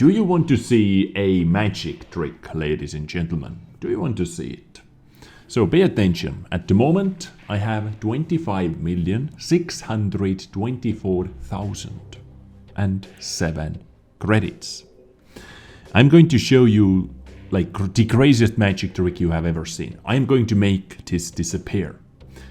Do you want to see a magic trick, ladies and gentlemen? Do you want to see it? So pay attention. At the moment, I have 25,624,007 credits. I'm going to show you like the craziest magic trick you have ever seen. I'm going to make this disappear.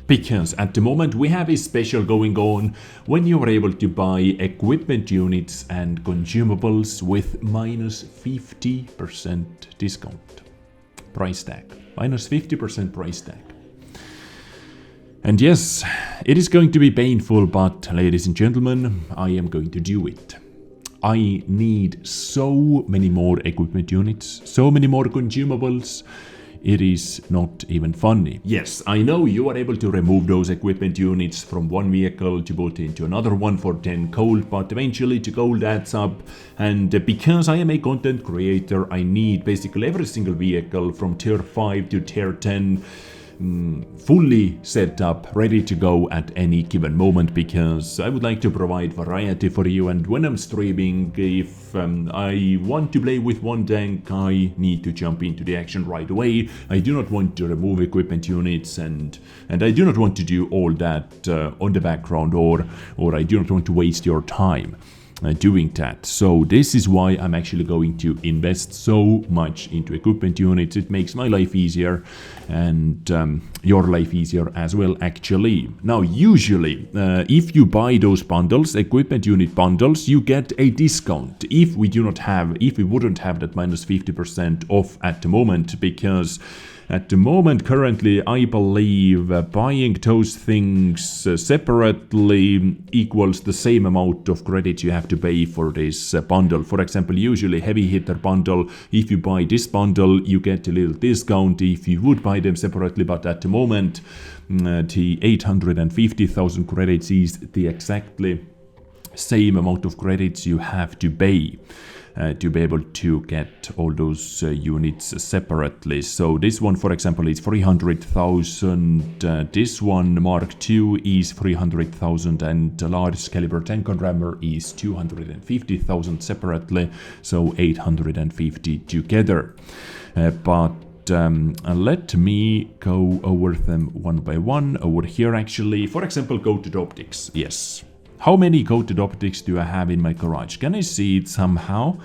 Because at the moment we have a special going on when you are able to buy equipment units and consumables with minus 50% discount. Price tag. Minus 50% price tag. And yes, it is going to be painful, but ladies and gentlemen, I am going to do it. I need so many more equipment units, so many more consumables. It is not even funny. Yes, I know you are able to remove those equipment units from one vehicle to put into another one for 10 gold, but eventually the gold adds up. And because I am a content creator, I need basically every single vehicle from tier 5 to tier 10 fully set up, ready to go at any given moment, because I would like to provide variety for you. And when I'm streaming, if I want to play with one tank, I need to jump into the action right away. I do not want to remove equipment units, and I do not want to do all that on the background, or I do not want to waste your time doing that. So this is why I'm actually going to invest so much into equipment units. It makes my life easier and your life easier as well, actually. Now, usually, if you buy those bundles, equipment unit bundles, you get a discount. If we wouldn't have that minus 50% off at the moment, because at the moment, currently, I believe buying those things separately equals the same amount of credits you have to pay for this bundle. For example, usually heavy hitter bundle, if you buy this bundle, you get a little discount if you would buy them separately, but at the moment, the 850,000 credits is the exactly same amount of credits you have to pay to be able to get all those units separately. So this one, for example, is 300,000. This one, Mark II, is 300,000, and the large caliber tank and rammer is 250,000 separately, so 850 together. But let me go over them one by one. Over here, actually, for example, coated optics. Yes. How many coated optics do I have in my garage? Can I see it somehow?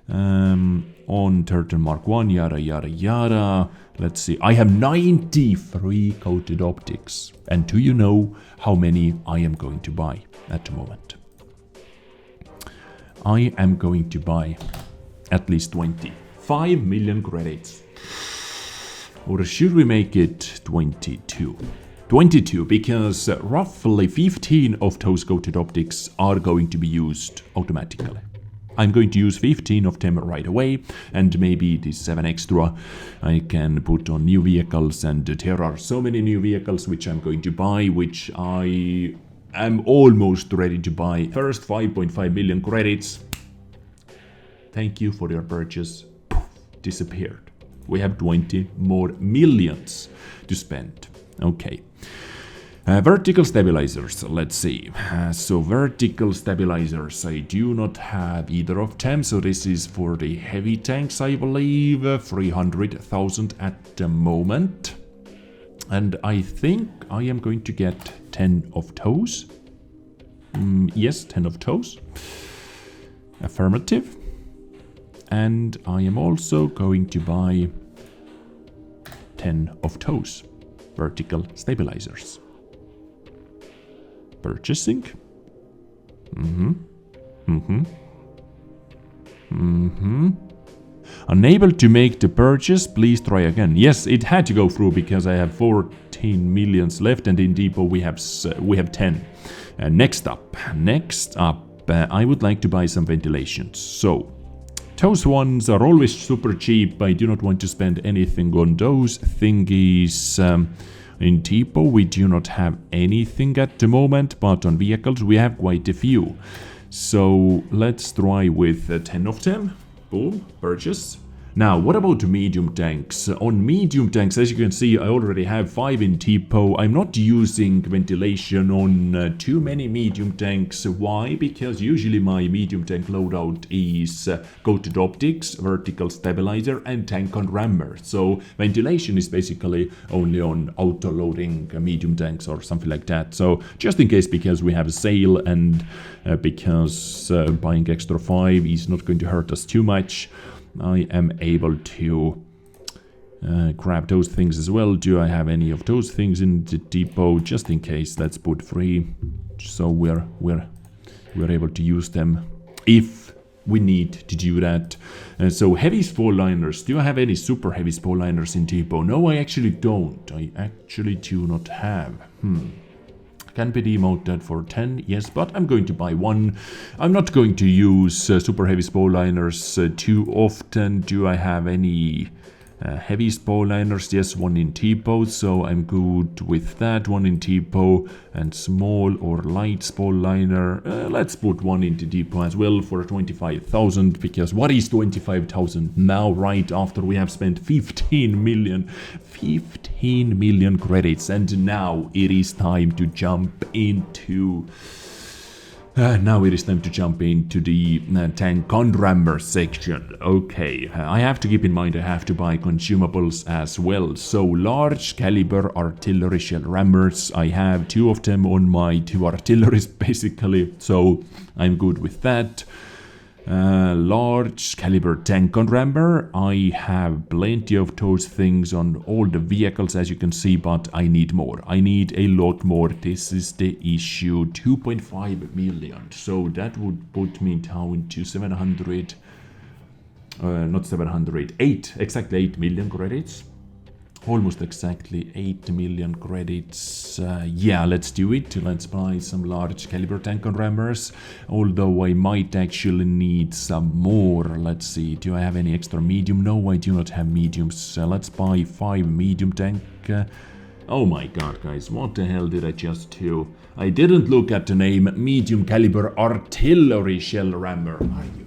On Turtle Mark 1, yada yada yada. Let's see. I have 93 coated optics. And do you know how many I am going to buy at the moment? I am going to buy at least 20. 5 million credits. Or should we make it 22? 22, because roughly 15 of those coated optics are going to be used automatically. I'm going to use 15 of them right away, and maybe the 7 extra I can put on new vehicles, and there are so many new vehicles which I'm going to buy, which I am almost ready to buy. First 5.5 million credits. Thank you for your purchase. Poof, disappeared. We have 20 more millions to spend. Okay. Vertical stabilizers, let's see. So vertical stabilizers, I do not have either of them. So this is for the heavy tanks, I believe. 300,000 at the moment. And I think I am going to get 10 of those. Yes, 10 of those. Affirmative. And I am also going to buy 10 of those vertical stabilizers. Purchasing. Unable to make the purchase, please try again. Yes, it had to go through because I have 14 millions left, and in depot we have 10. Next up, I would like to buy some ventilations. So those ones are always super cheap. I do not want to spend anything on those thingies. In depot we do not have anything at the moment, but on vehicles we have quite a few. So let's try with 10 of them. Boom, purchase. Now, what about medium tanks? On medium tanks, as you can see, I already have 5 in depot. I'm not using ventilation on too many medium tanks. Why? Because usually my medium tank loadout is coated optics, vertical stabilizer, and tank on rammer. So ventilation is basically only on auto-loading medium tanks or something like that. So just in case, because we have a sale and because buying extra 5 is not going to hurt us too much, I am able to grab those things as well. Do I have any of those things in the depot? Just in case, let's put 3, so we're able to use them if we need to do that. So heavy spall liners. Do I have any super heavy spall liners in depot? No, I actually don't. I actually do not have. Can be demoted for 10, yes, but I'm going to buy 1. I'm not going to use super heavy spall liners too often. Do I have any heavy spall liners? Yes, 1 in depot, so I'm good with that. 1 in depot, and small or light spall liner. Let's put 1 into depot as well for 25,000, because what is 25,000 now, right after we have spent 15 million credits, and now it is time to jump into the tank on rammer section. Okay, I have to keep in mind I have to buy consumables as well. So large caliber artillery shell rammers, I have 2 of them on my 2 artilleries basically, so I'm good with that. Large caliber tank on rammer, I have plenty of those things on all the vehicles, as you can see, but I need more. I need a lot more. This is the issue. 2.5 million, so that would put me down to 700, not 700, 8, exactly 8 million credits. Almost exactly 8 million credits. Yeah, let's do it. Let's buy some large caliber tank on rammers. Although I might actually need some more. Let's see. Do I have any extra medium? No, I do not have mediums. Let's buy 5 medium tank. Oh my god, guys. What the hell did I just do? I didn't look at the name. Medium caliber artillery shell rammer. Are you?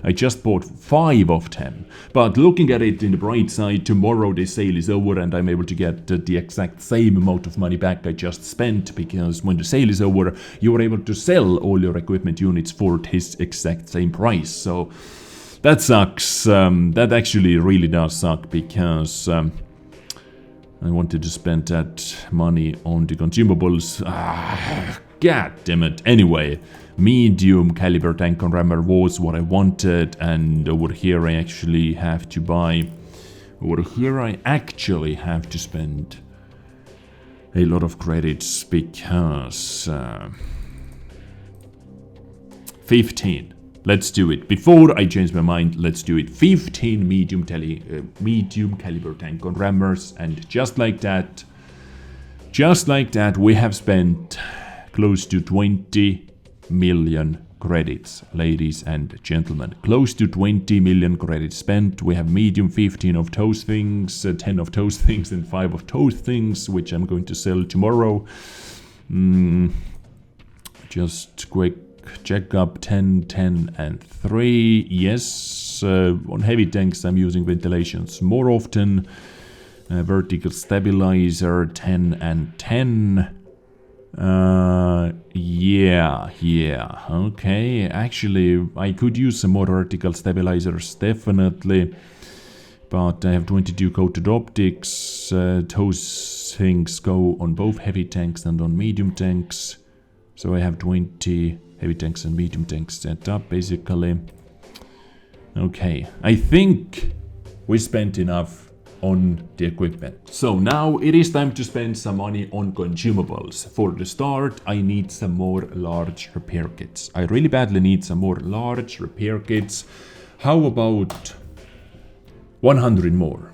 I just bought 5 of them, but looking at it in the bright side, tomorrow the sale is over and I'm able to get the exact same amount of money back I just spent, because when the sale is over, you are able to sell all your equipment units for this exact same price. So that sucks. That actually really does suck, because I wanted to spend that money on the consumables. God damn it. Anyway, medium caliber tank on rammer was what I wanted, and over here I actually have to buy. Over here I actually have to spend a lot of credits, because 15. Let's do it. Before I change my mind, let's do it. 15 medium caliber tank on rammers, and just like that, we have spent close to 20 million credits, ladies and gentlemen. Close to 20 million credits spent. We have medium 15 of those things, 10 of those things, and 5 of those things, which I'm going to sell tomorrow. Just quick check up. 10, 10, and 3. Yes, on heavy tanks I'm using ventilations more often. Vertical stabilizer, 10 and 10. Yeah, okay. Actually, I could use some more vertical stabilizers, definitely. But I have 22 coated optics. Those things go on both heavy tanks and on medium tanks. So I have 20 heavy tanks and medium tanks set up, basically. Okay, I think we spent enough on the equipment. So now it is time to spend some money on consumables. For the start, I need some more large repair kits. I really badly need some more large repair kits. How about 100 more?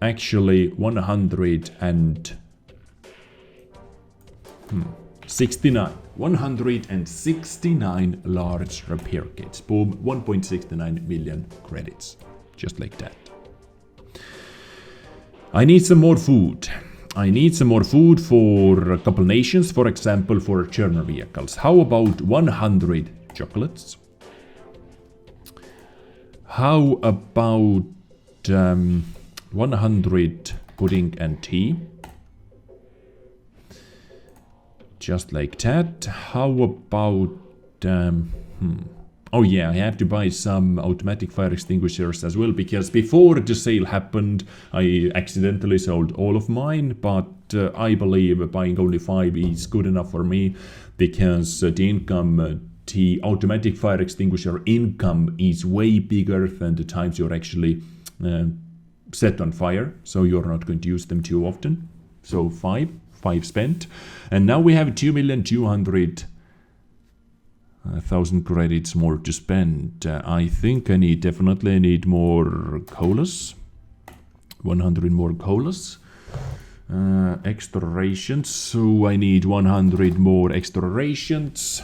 Actually, 169. 169 large repair kits. Boom, 1.69 million credits. Just like that. I need some more food. I need some more food for a couple nations, for example, for German vehicles. How about 100 chocolates? How about 100 pudding and tea? Just like that. How about... Oh yeah, I have to buy some automatic fire extinguishers as well, because before the sale happened, I accidentally sold all of mine, but I believe buying only 5 is good enough for me, because the income, the automatic fire extinguisher income is way bigger than the times you're actually set on fire, so you're not going to use them too often. So 5 spent. And now we have 2,200,000 credits more to spend. I think I definitely need more colas. 100 more colas. Extra rations. So I need 100 more extra rations.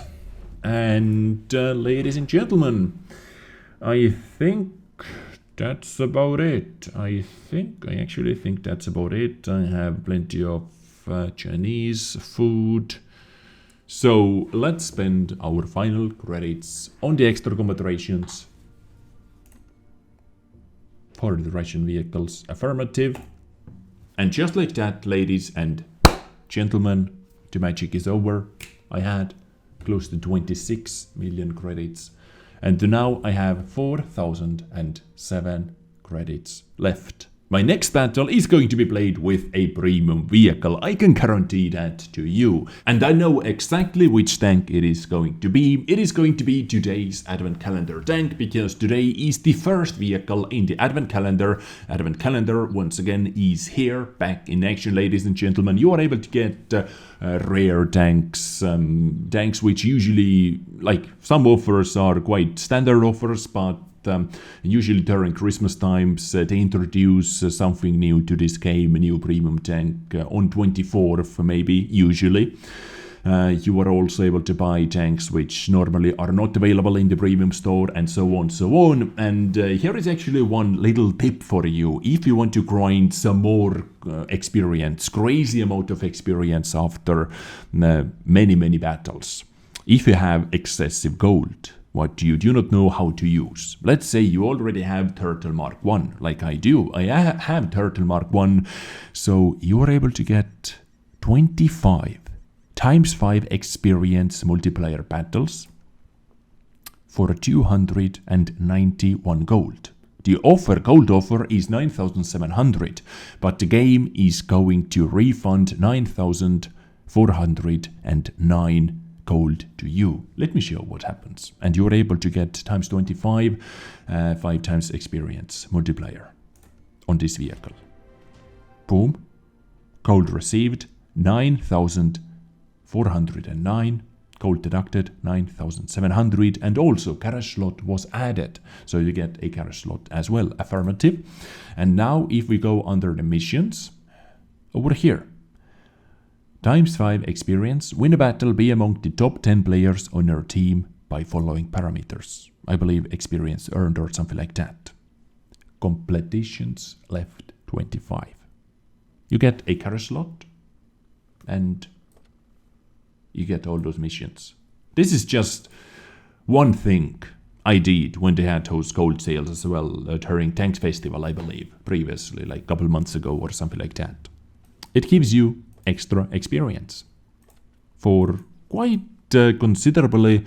And ladies and gentlemen, I think that's about it. I actually think that's about it. I have plenty of Chinese food. So let's spend our final credits on the extra combat rations for the Russian vehicles. Affirmative. And just like that, ladies and gentlemen, the magic is over. I had close to 26 million credits. And now I have 4,007 credits left. My next battle is going to be played with a premium vehicle, I can guarantee that to you. And I know exactly which tank it is going to be. It is going to be today's Advent Calendar tank, because today is the first vehicle in the Advent Calendar. Advent Calendar, once again, is here, back in action, ladies and gentlemen. You are able to get rare tanks, tanks which usually, like, some offers are quite standard offers, but usually during Christmas times they introduce something new to this game, a new premium tank on 24th maybe, usually. You are also able to buy tanks which normally are not available in the premium store, and so on. And here is actually one little tip for you. If you want to grind some more experience, crazy amount of experience after many battles, if you have excessive gold, what you do not know how to use. Let's say you already have Turtle Mark 1, like I do. I have Turtle Mark 1, so you are able to get 25 times 5 experience multiplayer battles for 291 gold. The gold offer is 9,700, but the game is going to refund 9,409 gold to you. Let me show what happens. And you're able to get times 25, 5 times experience multiplier on this vehicle. Boom. Gold received 9,409. Gold deducted 9,700. And also carriage slot was added. So you get a carriage slot as well. Affirmative. And now if we go under the missions, over here, times 5 experience, win a battle, be among the top 10 players on your team by following parameters. I believe experience earned or something like that. Competitions left 25. You get a carriage slot and you get all those missions. This is just one thing I did when they had those gold sales as well during Tanks Festival, I believe, previously, like a couple months ago or something like that. It gives you extra experience for quite considerably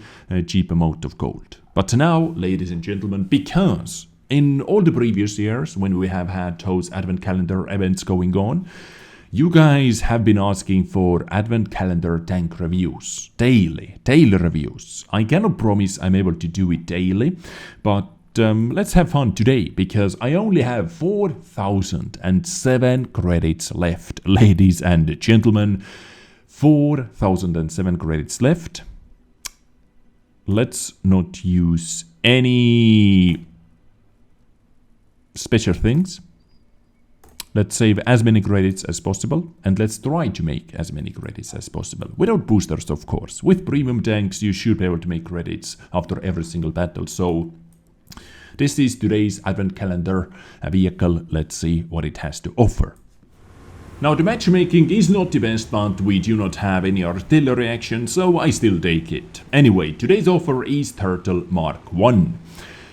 cheap amount of gold. But now, ladies and gentlemen, because in all the previous years when we have had those Advent Calendar events going on, you guys have been asking for Advent Calendar tank reviews, daily reviews. I cannot promise I'm able to do it daily, but let's have fun today, because I only have 4,007 credits left, ladies and gentlemen. 4,007 credits left. Let's not use any special things. Let's save as many credits as possible, and let's try to make as many credits as possible. Without boosters, of course. With premium tanks, you should be able to make credits after every single battle, so this is today's Advent Calendar vehicle. Let's see what it has to offer. Now, the matchmaking is not the best, but we do not have any artillery action, so I still take it. Anyway, today's offer is Turtle Mark 1.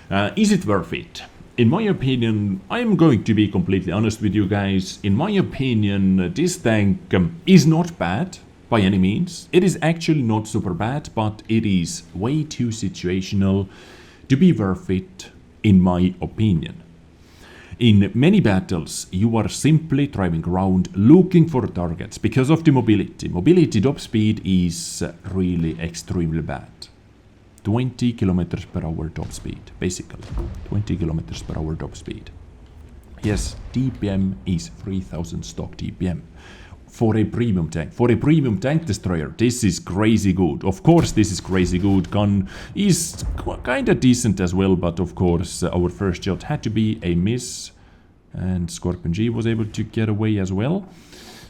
Is it worth it? In my opinion, I am going to be completely honest with you guys. In my opinion, this tank is not bad by any means. It is actually not super bad, but it is way too situational to be worth it, in my opinion. In many battles, you are simply driving around looking for targets because of the mobility. Mobility top speed is really extremely bad. 20 kilometers per hour top speed, basically. 20 kilometers per hour top speed. Yes, TPM is 3000 stock TPM. For a premium tank destroyer, this is crazy good. Of course, this is crazy good. Gun is kinda decent as well, but of course, our first shot had to be a miss. And Scorpion G was able to get away as well.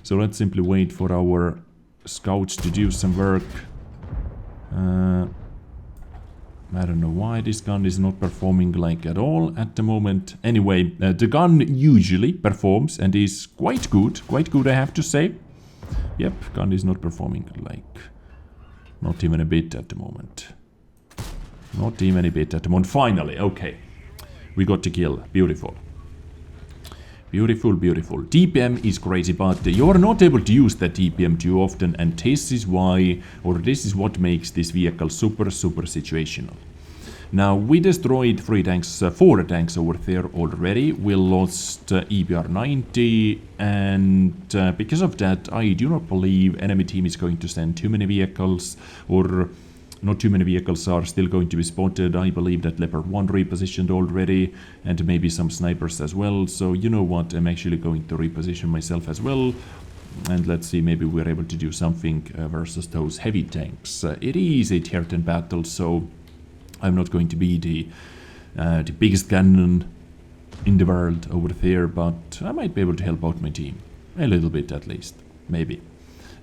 So let's simply wait for our scouts to do some work. I don't know why this gun is not performing like at all at the moment. Anyway, the gun usually performs and is quite good I have to say. Yep, gun is not performing like, not even a bit at the moment. Not even a bit at the moment. Finally, okay. We got the kill, beautiful. Beautiful, beautiful. TPM is crazy, but you are not able to use that TPM too often, and this is why, or this is what makes this vehicle super situational. Now, we destroyed 4 tanks over there already. We lost EBR 90, and because of that, I do not believe enemy team is going to send too many vehicles, or not too many vehicles are still going to be spotted. I believe that Leopard 1 repositioned already, and maybe some snipers as well. So you know what, I'm actually going to reposition myself as well. And let's see, maybe we're able to do something versus those heavy tanks. It is a tier 10 battle, so I'm not going to be the biggest cannon in the world over there, but I might be able to help out my team. A little bit at least, maybe.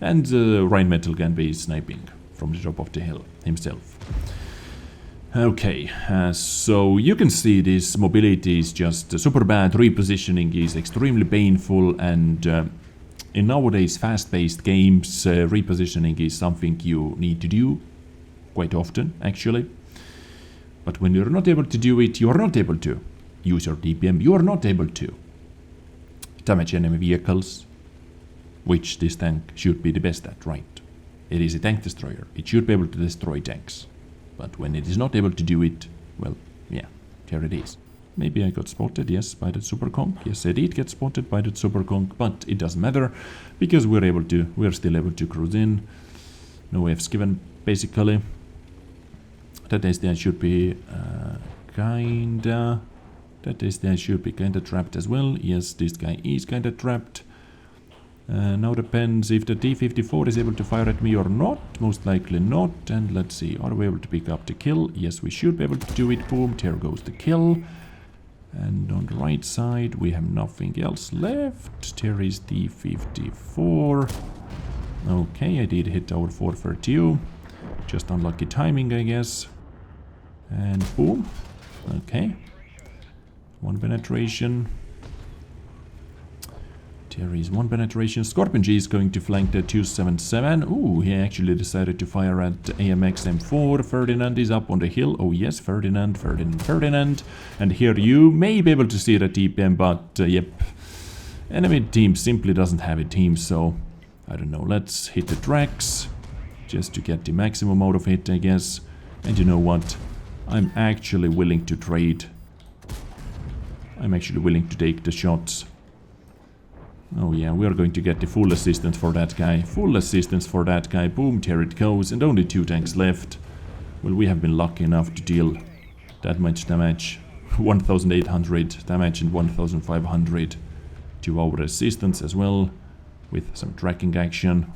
And Rheinmetall can be sniping from the top of the hill himself. Okay, so you can see this mobility is just super bad, repositioning is extremely painful, and in nowadays fast-paced games, repositioning is something you need to do quite often, actually. But when you're not able to do it, you are not able to use your TPM, you are not able to damage enemy vehicles, which this tank should be the best at, right? It is a tank destroyer. It should be able to destroy tanks. But when it is not able to do it, well, yeah, here it is. Maybe I got spotted, yes, by that super conk. Yes, I did get spotted by that super conk, but it doesn't matter because we're still able to cruise in. No F's given, basically. That SDI should be kinda trapped as well. Yes, this guy is kinda trapped. Now depends if the T-54 is able to fire at me or not. Most likely not. And let's see, are we able to pick up the kill? Yes, we should be able to do it. Boom, there goes the kill. And on the right side, we have nothing else left. There is T-54. Okay, I did hit our 432. Just unlucky timing, I guess. And boom. Okay. 1 penetration. There is 1 penetration. Scorpion G is going to flank the 277. Ooh, he actually decided to fire at AMX M4. Ferdinand is up on the hill. Oh yes, Ferdinand. And here you may be able to see the TPM, but yep. Enemy team simply doesn't have a team, so I don't know. Let's hit the tracks just to get the maximum out of it, I guess. And you know what? I'm actually willing to trade. I'm actually willing to take the shots. Oh yeah, we are going to get the full assistance for that guy. Full assistance for that guy. Boom, there it goes. And only 2 tanks left. Well, we have been lucky enough to deal that much damage. 1,800 damage and 1,500 to our assistance as well. With some tracking action.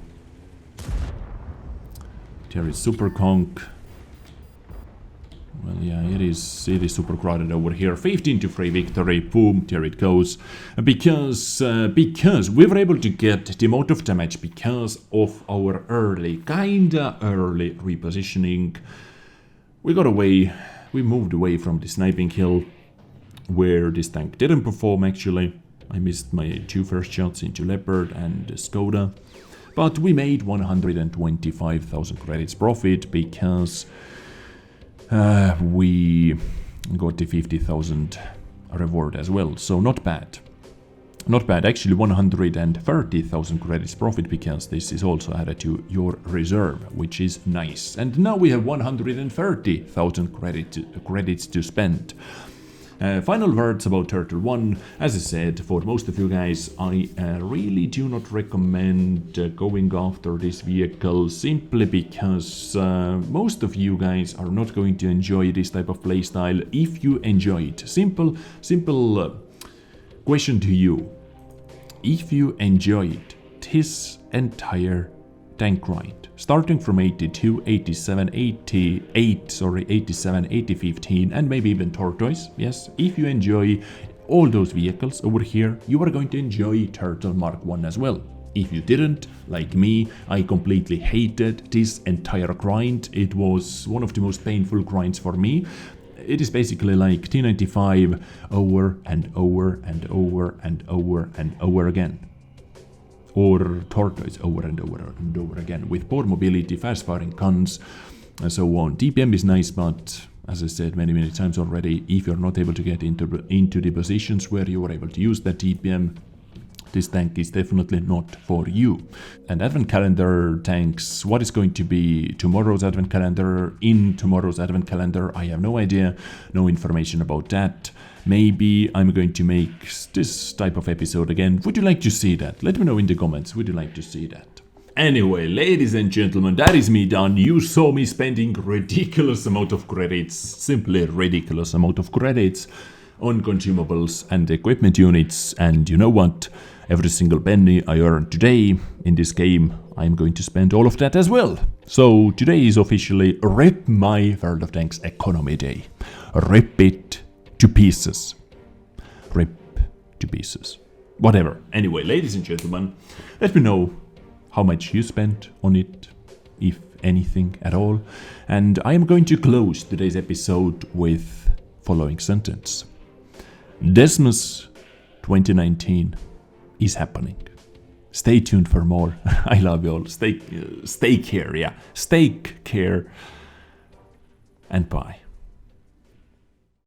There is Super Conk. Well, yeah, it is super crowded over here. 15-3 victory. Boom, there it goes. Because we were able to get the amount of damage because of our kinda early repositioning. We got away. We moved away from the sniping hill where this tank didn't perform, actually. I missed my 2 first shots into Leopard and Skoda. But we made 125,000 credits profit because we got the 50,000 reward as well, so not bad. Not bad, actually 130,000 credits profit, because this is also added to your reserve, which is nice. And now we have 130,000 credits to spend. Final words about Turtle 1. As I said, for most of you guys, I really do not recommend going after this vehicle, simply because most of you guys are not going to enjoy this type of playstyle if you enjoy it. Simple question to you. If you enjoyed this entire tank grind, starting from 82, 87, 88, 87, 80, 15, and maybe even Tortoise, yes, if you enjoy all those vehicles over here, you are going to enjoy Turtle Mark 1 as well. If you didn't, like me, I completely hated this entire grind. It was one of the most painful grinds for me. It is basically like T95 over and over and over and over and over again. Or Tortoise over and over and over again, with poor mobility, fast firing guns, and so on. DPM is nice, but as I said many times already, if you're not able to get into the positions where you are able to use that DPM, this tank is definitely not for you. And Advent Calendar tanks, what is going to be tomorrow's Advent Calendar, in tomorrow's Advent Calendar, I have no idea, no information about that. Maybe I'm going to make this type of episode again. Would you like to see that? Let me know in the comments, would you like to see that? Anyway, ladies and gentlemen, that is me done. You saw me spending ridiculous amount of credits, simply ridiculous amount of credits on consumables and equipment units, and you know what? Every single penny I earned today in this game, I'm going to spend all of that as well. So today is officially RIP my World of Tanks economy day. RIP it to pieces. RIP to pieces. Whatever. Anyway, ladies and gentlemen, let me know how much you spent on it, if anything at all. And I am going to close today's episode with following sentence. Desmos 2019 is happening. Stay tuned for more. I love you all. Stay care, yeah. Stay care. And bye.